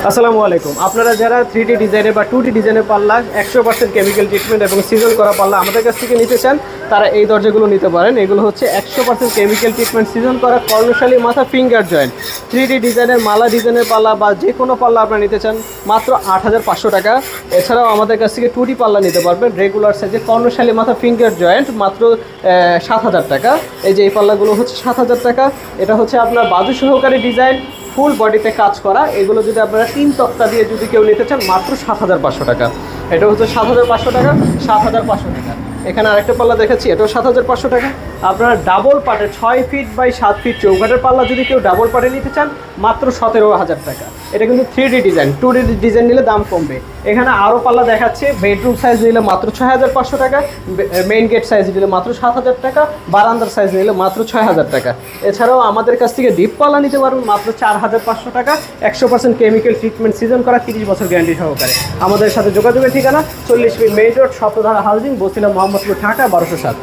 আসসালামু আলাইকুম। আপনারা যারা 3D ডিজাইনের বা 2D ডিজাইনের পাল্লা 100% কেমিক্যাল ট্রিটমেন্ট এবং সিজন করা পাল্লা আমাদের কাছ থেকে নিতে চান, তারা এই দরজাগুলো নিতে পারেন। এগুলো হচ্ছে 100% কেমিক্যাল ট্রিটমেন্ট সিজন করা কর্ণশালী মাথা ফিঙ্গার জয়েন্ট 3D ডিজাইনের মালা ডিজাইনের পাল্লা বা যে কোনো পাল্লা আপনারা নিতে চান মাত্র 8,500 টাকা। এছাড়াও আমাদের কাছ থেকে 2D পাল্লা নিতে পারবেন রেগুলার সাইজে কর্ণশালী মাথা ফিঙ্গার জয়েন্ট মাত্র 7,000 টাকা। এই যে এই পাল্লাগুলো হচ্ছে 7,000 টাকা। এটা হচ্ছে আপনার বাজু সহকারী ডিজাইন, ফুল বডিতে কাজ করা। এগুলো যদি আপনারা 3 তক্তা দিয়ে যদি কেউ নিতে চান মাত্র 7,500 টাকা। এটা হচ্ছে 7,500 টাকা, 7,500 টাকা। এখানে আরেকটা পাল্লা দেখাচ্ছি, এটাও 7,500 টাকা। আপনারা ডাবল পার্টের 6 ফিট বাই 7 ফিট চৌকাঠের পাল্লা যদি কেউ ডাবল পার্টে নিতে চান মাত্র 17,000 টাকা। এটা কিন্তু 3D ডিজাইন, 2D ডিজাইন নিলে দাম কমবে। এখানে আরও পাল্লা দেখাচ্ছে, বেডরুম সাইজ নিলে মাত্র 6,500 টাকা, মেইন গেট সাইজ নিলে মাত্র 7,000 টাকা, বারান্দার সাইজ নিলে মাত্র 6,000 টাকা। এছাড়াও আমাদের কাছ থেকে ডিপ পাল্লা নিতে পারবেন মাত্র 4,500 টাকা। 100% কেমিক্যাল ট্রিটমেন্ট সিজন করা, 30 বছর গ্যারান্টি সহকারে। আমাদের সাথে যোগাযোগের ঠিকানা 40 feet main road, Saptadhara housing, Basila, Mohammadpur, Dhaka 1207।